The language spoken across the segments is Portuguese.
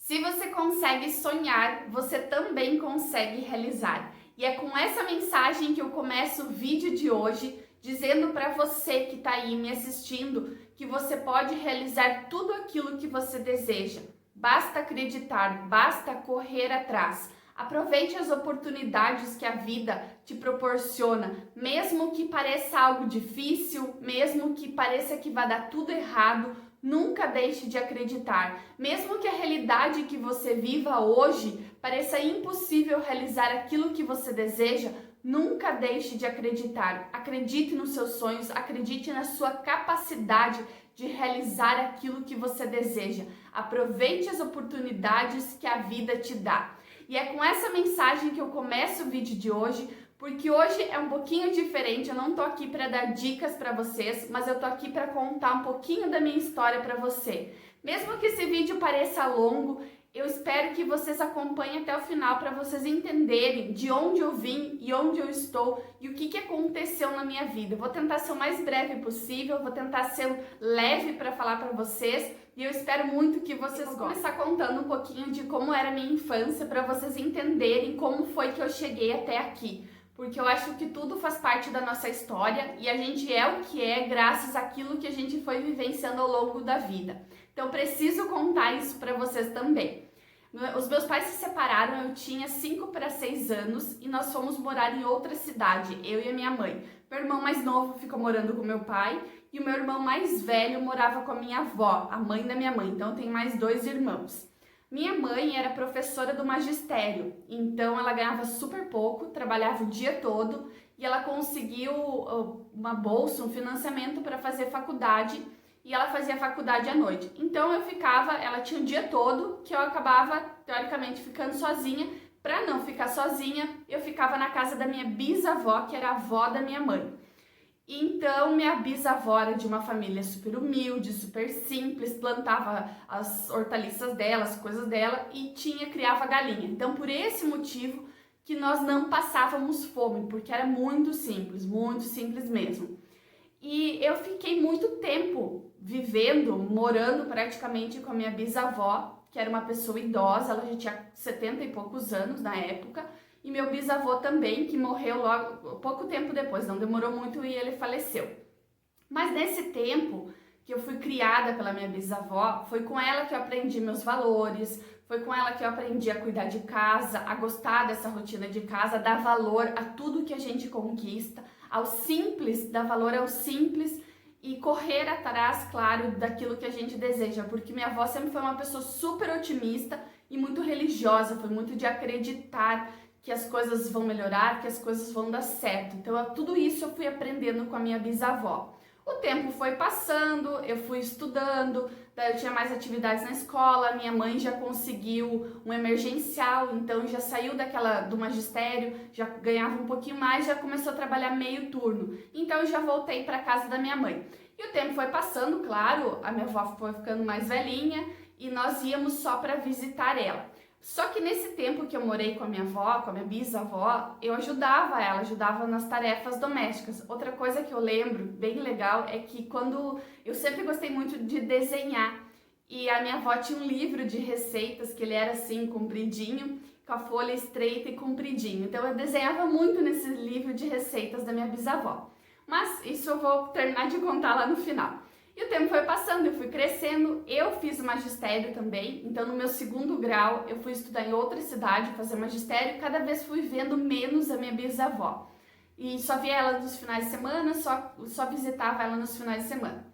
Se você consegue sonhar, você também consegue realizar. E é com essa mensagem que eu começo o vídeo de hoje, dizendo para você que está aí me assistindo que você pode realizar tudo aquilo que você deseja. Basta acreditar, basta correr atrás. Aproveite as oportunidades que a vida te proporciona, mesmo que pareça algo difícil, mesmo que pareça que vai dar tudo errado. Nunca deixe de acreditar. Mesmo que a realidade que você viva hoje pareça impossível realizar aquilo que você deseja, nunca deixe de acreditar. Acredite nos seus sonhos, acredite na sua capacidade de realizar aquilo que você deseja. Aproveite as oportunidades que a vida te dá. E é com essa mensagem que eu começo o vídeo de hoje, porque hoje é um pouquinho diferente. Eu não tô aqui para dar dicas para vocês, mas eu tô aqui para contar um pouquinho da minha história para você. Mesmo que esse vídeo pareça longo, eu espero que vocês acompanhem até o final para vocês entenderem de onde eu vim e onde eu estou e o que aconteceu na minha vida. Eu vou tentar ser o mais breve possível, vou tentar ser leve para falar para vocês e eu espero muito que vocês gostem. Vou começar contando um pouquinho de como era a minha infância para vocês entenderem como foi que eu cheguei até aqui. Porque eu acho que tudo faz parte da nossa história e a gente é o que é graças àquilo que a gente foi vivenciando ao longo da vida. Então, preciso contar isso para vocês também. Os meus pais se separaram, eu tinha 5 para 6 anos e nós fomos morar em outra cidade, eu e a minha mãe. Meu irmão mais novo ficou morando com meu pai e o meu irmão mais velho morava com a minha avó, a mãe da minha mãe. Então, eu tenho mais 2 irmãos. Minha mãe era professora do magistério, então ela ganhava super pouco, trabalhava o dia todo e ela conseguiu uma bolsa, um financiamento para fazer faculdade e ela fazia faculdade à noite. Então ela tinha o dia todo que eu acabava teoricamente ficando sozinha. Para não ficar sozinha, eu ficava na casa da minha bisavó, que era a avó da minha mãe. Então, minha bisavó era de uma família super humilde, super simples, plantava as hortaliças dela, as coisas dela e criava galinha. Então, por esse motivo que nós não passávamos fome, porque era muito simples mesmo. E eu fiquei muito tempo vivendo, morando praticamente com a minha bisavó, que era uma pessoa idosa, ela já tinha 70 e poucos anos na época, e meu bisavô também, que morreu logo pouco tempo depois, não demorou muito e ele faleceu. Mas nesse tempo que eu fui criada pela minha bisavó, foi com ela que eu aprendi meus valores, foi com ela que eu aprendi a cuidar de casa, a gostar dessa rotina de casa, a dar valor a tudo que a gente conquista, ao simples, dar valor ao simples e correr atrás, claro, daquilo que a gente deseja, porque minha avó sempre foi uma pessoa super otimista e muito religiosa, foi muito de acreditar que as coisas vão melhorar, que as coisas vão dar certo. Então, tudo isso eu fui aprendendo com a minha bisavó. O tempo foi passando, eu fui estudando, daí eu tinha mais atividades na escola, minha mãe já conseguiu um emergencial, então já saiu do magistério, já ganhava um pouquinho mais, já começou a trabalhar meio turno. Então eu já voltei para casa da minha mãe. E o tempo foi passando, claro, a minha avó foi ficando mais velhinha e nós íamos só para visitar ela. Só que nesse tempo que eu morei com a minha avó, com a minha bisavó, eu ajudava ela, ajudava nas tarefas domésticas. Outra coisa que eu lembro, bem legal, é que quando eu sempre gostei muito de desenhar, e a minha avó tinha um livro de receitas, que ele era assim, compridinho, com a folha estreita e compridinho. Então eu desenhava muito nesse livro de receitas da minha bisavó. Mas isso eu vou terminar de contar lá no final. E o tempo foi passando, eu fui crescendo, eu fiz magistério também, então no meu 2º grau eu fui estudar em outra cidade, fazer magistério, e cada vez fui vendo menos a minha bisavó. E só via ela nos finais de semana, só visitava ela nos finais de semana.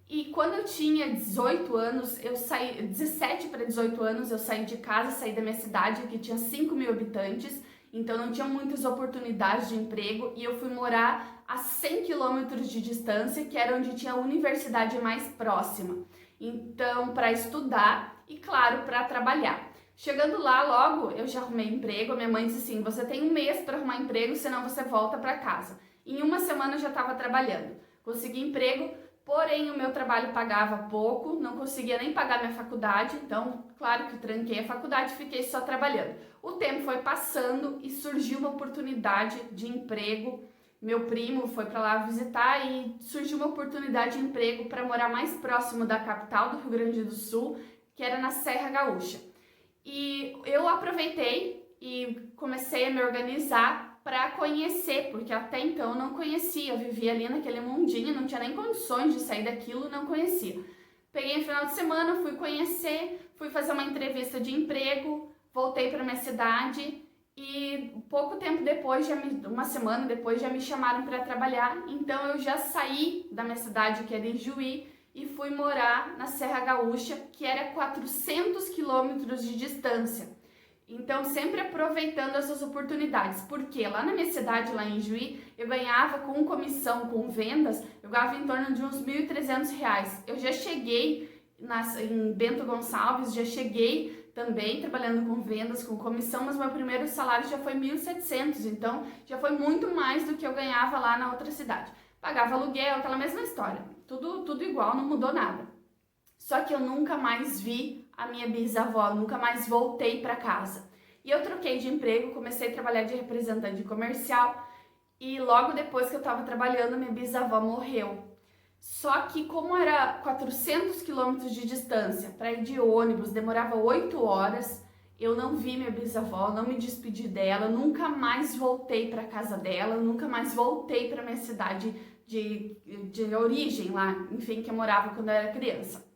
E quando eu tinha 18 anos, 17 para 18 anos, eu saí de casa, saí da minha cidade, que tinha 5.000 habitantes, então não tinha muitas oportunidades de emprego, e eu fui morar a 100 quilômetros de distância, que era onde tinha a universidade mais próxima. Então, para estudar e, claro, para trabalhar. Chegando lá, logo, eu já arrumei emprego. Minha mãe disse assim, você tem 1 mês para arrumar emprego, senão você volta para casa. Em 1 semana eu já estava trabalhando. Consegui emprego, porém o meu trabalho pagava pouco, não conseguia nem pagar minha faculdade, então, claro que tranquei a faculdade e fiquei só trabalhando. O tempo foi passando e surgiu uma oportunidade de emprego. Meu primo foi para lá visitar e surgiu uma oportunidade de emprego para morar mais próximo da capital do Rio Grande do Sul, que era na Serra Gaúcha. E eu aproveitei e comecei a me organizar para conhecer, porque até então eu não conhecia, eu vivia ali naquele mundinho, não tinha nem condições de sair daquilo, não conhecia. Peguei no final de semana, fui conhecer, fui fazer uma entrevista de emprego, voltei para minha cidade e pouco tempo depois, uma semana depois, já me chamaram para trabalhar. Então eu já saí da minha cidade, que era Ijuí, e fui morar na Serra Gaúcha, que era 400 quilômetros de distância. Então, sempre aproveitando essas oportunidades, porque lá na minha cidade, lá em Juí, eu ganhava com comissão, com vendas, eu ganhava em torno de uns R$ 1.300. Eu já cheguei em Bento Gonçalves, já cheguei também trabalhando com vendas, com comissão, mas meu primeiro salário já foi 1.700, então já foi muito mais do que eu ganhava lá na outra cidade. Pagava aluguel, aquela mesma história, tudo igual, não mudou nada. Só que eu nunca mais vi a minha bisavó, nunca mais voltei para casa. E eu troquei de emprego, comecei a trabalhar de representante comercial e logo depois que eu estava trabalhando, minha bisavó morreu. Só que como era 400 quilômetros de distância, para ir de ônibus demorava 8 horas, eu não vi minha bisavó, não me despedi dela, nunca mais voltei para casa dela, nunca mais voltei para minha cidade de origem lá, enfim, que eu morava quando eu era criança.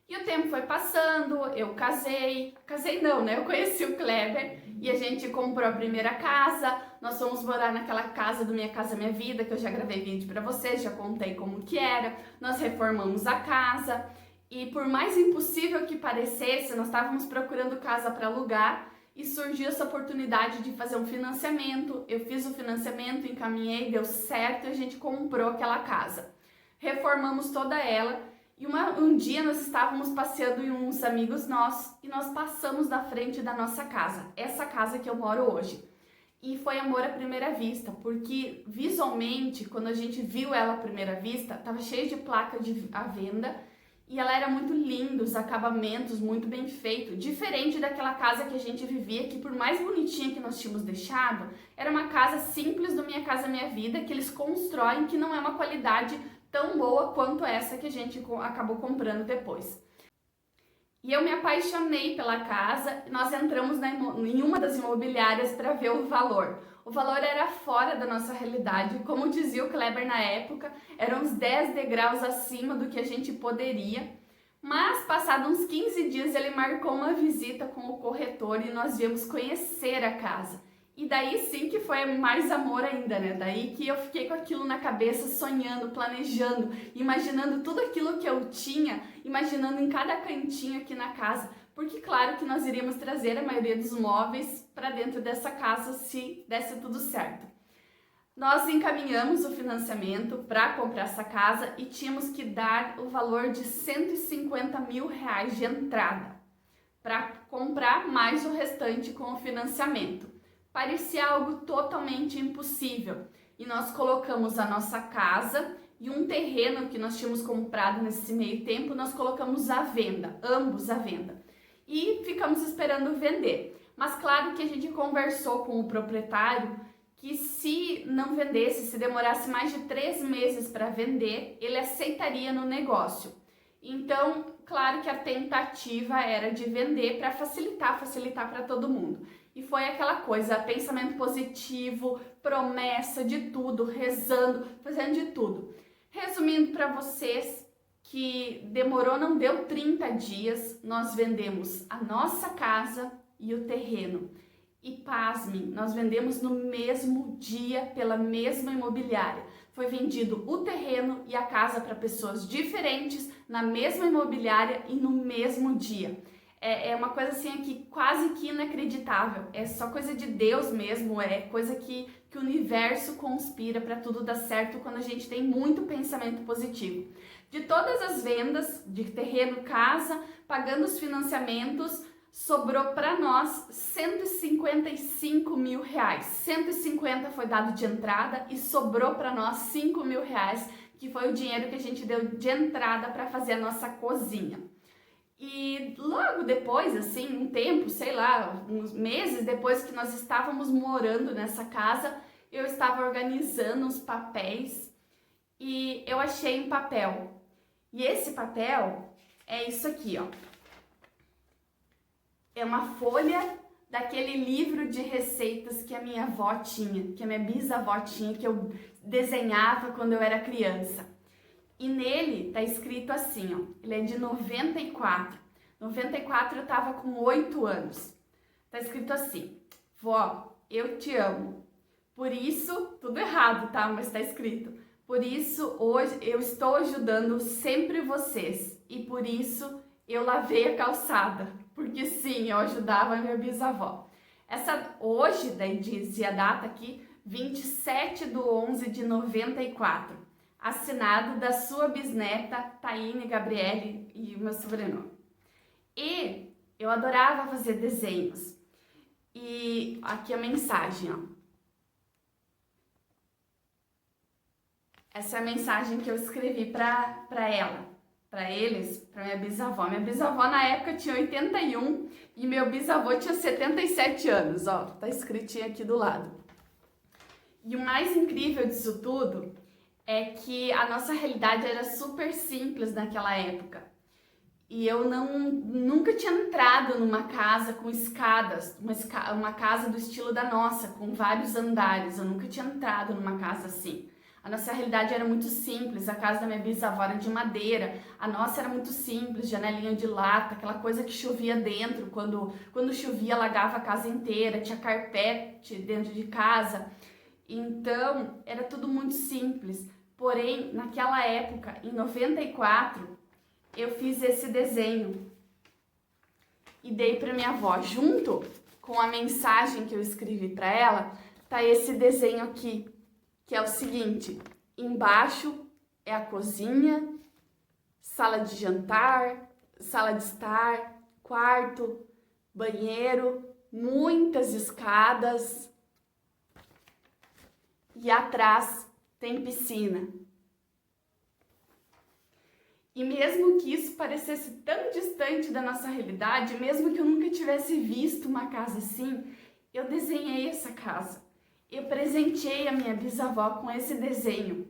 E o tempo foi passando, eu casei não, né? Eu conheci o Kleber e a gente comprou a primeira casa, nós fomos morar naquela casa do Minha Casa Minha Vida, que eu já gravei vídeo pra vocês, já contei como que era, nós reformamos a casa e por mais impossível que parecesse, nós estávamos procurando casa para alugar e surgiu essa oportunidade de fazer um financiamento, eu fiz o financiamento, encaminhei, deu certo e a gente comprou aquela casa. Reformamos toda ela. E um dia nós estávamos passeando em uns amigos nossos e nós passamos na frente da nossa casa, essa casa que eu moro hoje. E foi amor à primeira vista, porque visualmente, quando a gente viu ela à primeira vista, estava cheia de placa à venda e ela era muito linda, os acabamentos muito bem feitos, diferente daquela casa que a gente vivia, que por mais bonitinha que nós tínhamos deixado, era uma casa simples do Minha Casa Minha Vida, que eles constroem, que não é uma qualidade tão boa quanto essa que a gente acabou comprando depois. E eu me apaixonei pela casa, nós entramos em uma das imobiliárias para ver o valor. O valor era fora da nossa realidade, como dizia o Kleber na época, eram uns 10 degraus acima do que a gente poderia. Mas, passados uns 15 dias, ele marcou uma visita com o corretor e nós viemos conhecer a casa. E daí sim que foi mais amor ainda, né? Daí que eu fiquei com aquilo na cabeça, sonhando, planejando, imaginando tudo aquilo que eu tinha, imaginando em cada cantinho aqui na casa. Porque claro que nós iríamos trazer a maioria dos móveis para dentro dessa casa se desse tudo certo. Nós encaminhamos o financiamento para comprar essa casa e tínhamos que dar o valor de R$150 mil de entrada para comprar mais o restante com o financiamento. Parecia algo totalmente impossível e nós colocamos a nossa casa e um terreno que nós tínhamos comprado nesse meio tempo, nós colocamos à venda, ambos à venda, e ficamos esperando vender. Mas claro que a gente conversou com o proprietário que se não vendesse, se demorasse mais de 3 meses para vender, ele aceitaria no negócio. Então, claro que a tentativa era de vender para facilitar para todo mundo. E foi aquela coisa, pensamento positivo, promessa de tudo, rezando, fazendo de tudo. Resumindo para vocês que demorou, não deu 30 dias, nós vendemos a nossa casa e o terreno. E pasmem, nós vendemos no mesmo dia pela mesma imobiliária. Foi vendido o terreno e a casa para pessoas diferentes, na mesma imobiliária e no mesmo dia. É uma coisa assim aqui quase que inacreditável, é só coisa de Deus mesmo, é coisa que o universo conspira para tudo dar certo quando a gente tem muito pensamento positivo. De todas as vendas de terreno, casa, pagando os financiamentos, sobrou para nós R$155 mil. 150 foi dado de entrada e sobrou para nós R$5 mil, que foi o dinheiro que a gente deu de entrada para fazer a nossa cozinha. E logo depois, assim, um tempo, sei lá, uns meses depois que nós estávamos morando nessa casa, eu estava organizando os papéis e eu achei um papel. E esse papel é isso aqui, ó. É uma folha daquele livro de receitas que a minha avó tinha, que a minha bisavó tinha, que eu desenhava quando eu era criança. E nele tá escrito assim, ó, ele é de 94. 94 eu tava com 8 anos. Tá escrito assim: vó, eu te amo. Por isso, tudo errado, tá? Mas tá escrito: por isso, hoje eu estou ajudando sempre vocês. E por isso, eu lavei a calçada. Porque sim, eu ajudava a minha bisavó. Hoje, daí dizia a data aqui, 27/11/94. Assinado da sua bisneta, Taine Gabriele, e o meu sobrenome. E eu adorava fazer desenhos. E aqui a mensagem, ó. Essa é a mensagem que eu escrevi para eles, para minha bisavó. Minha bisavó na época tinha 81 e meu bisavô tinha 77 anos, ó, tá escritinho aqui do lado. E o mais incrível disso tudo é que a nossa realidade era super simples naquela época. E eu nunca tinha entrado numa casa com escadas, uma casa do estilo da nossa, com vários andares. Eu nunca tinha entrado numa casa assim. A nossa realidade era muito simples, a casa da minha bisavó era de madeira, a nossa era muito simples, janelinha de lata, aquela coisa que chovia dentro, quando chovia alagava a casa inteira, tinha carpete dentro de casa. Então, era tudo muito simples. Porém, naquela época, em 94, eu fiz esse desenho e dei para minha avó. Junto com a mensagem que eu escrevi para ela, tá esse desenho aqui, que é o seguinte: embaixo é a cozinha, sala de jantar, sala de estar, quarto, banheiro, muitas escadas e atrás tem piscina. E mesmo que isso parecesse tão distante da nossa realidade, mesmo que eu nunca tivesse visto uma casa assim, eu desenhei essa casa. Eu presenteei a minha bisavó com esse desenho.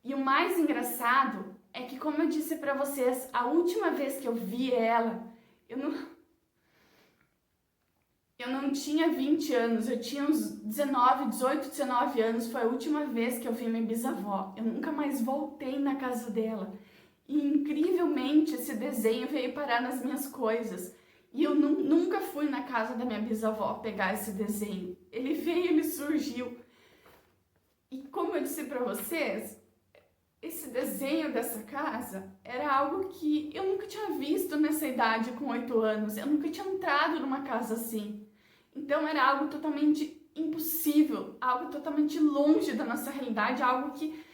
E o mais engraçado é que, como eu disse para vocês, a última vez que eu vi ela, eu não tinha 20 anos, eu tinha uns 18, 19 anos, foi a última vez que eu vi minha bisavó. Eu nunca mais voltei na casa dela. E incrivelmente esse desenho veio parar nas minhas coisas. E eu nunca fui na casa da minha bisavó pegar esse desenho. Ele veio, ele surgiu. E como eu disse para vocês, esse desenho dessa casa era algo que eu nunca tinha visto nessa idade com 8 anos. Eu nunca tinha entrado numa casa assim. Então era algo totalmente impossível, algo totalmente longe da nossa realidade, algo que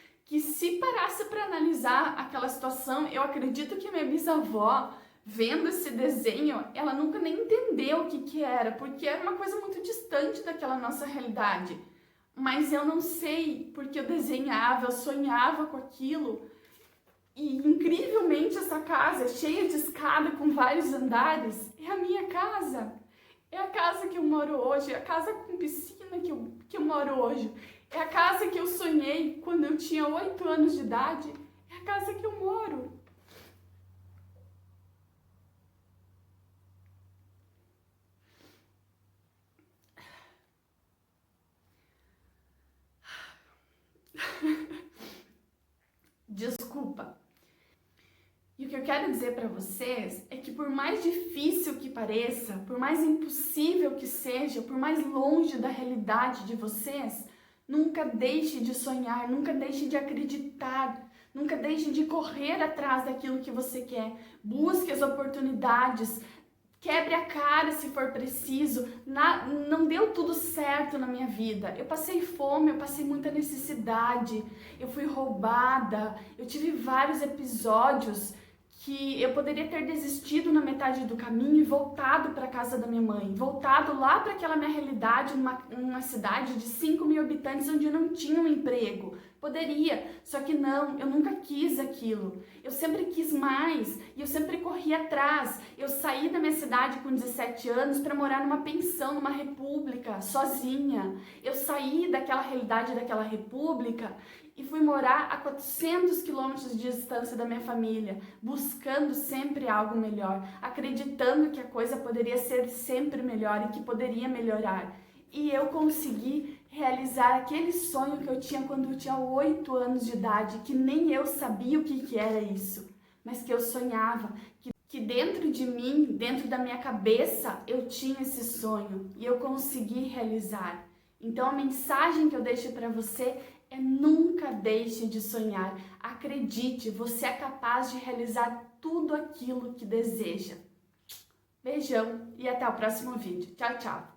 se parasse para analisar aquela situação, eu acredito que a minha bisavó, vendo esse desenho, ela nunca nem entendeu o que era, porque era uma coisa muito distante daquela nossa realidade. Mas eu não sei, porque eu desenhava, eu sonhava com aquilo. E incrivelmente essa casa, cheia de escada, com vários andares, é a minha casa. É a casa que eu moro hoje, é a casa com piscina que eu moro hoje. É a casa que eu sonhei quando eu tinha 8 anos de idade. É a casa que eu moro. Desculpa. E o que eu quero dizer para vocês é que por mais difícil que pareça, por mais impossível que seja, por mais longe da realidade de vocês, nunca deixe de sonhar, nunca deixe de acreditar, nunca deixe de correr atrás daquilo que você quer. Busque as oportunidades, quebre a cara se for preciso. Não deu tudo certo na minha vida. Eu passei fome, eu passei muita necessidade, eu fui roubada, eu tive vários episódios que eu poderia ter desistido na metade do caminho e voltado para a casa da minha mãe, voltado lá para aquela minha realidade, numa cidade de 5.000 habitantes onde eu não tinha um emprego, Poderia, só que não, eu nunca quis aquilo. Eu sempre quis mais e eu sempre corri atrás. Eu saí da minha cidade com 17 anos para morar numa pensão, numa república, sozinha. Eu saí daquela realidade daquela república e fui morar a 400 quilômetros de distância da minha família, buscando sempre algo melhor, acreditando que a coisa poderia ser sempre melhor e que poderia melhorar. E eu consegui realizar aquele sonho que eu tinha quando eu tinha 8 anos de idade, que nem eu sabia o que era isso, mas que eu sonhava, que dentro de mim, dentro da minha cabeça, eu tinha esse sonho e eu consegui realizar. Então a mensagem que eu deixo para você é: nunca deixe de sonhar. Acredite, você é capaz de realizar tudo aquilo que deseja. Beijão e até o próximo vídeo. Tchau, tchau!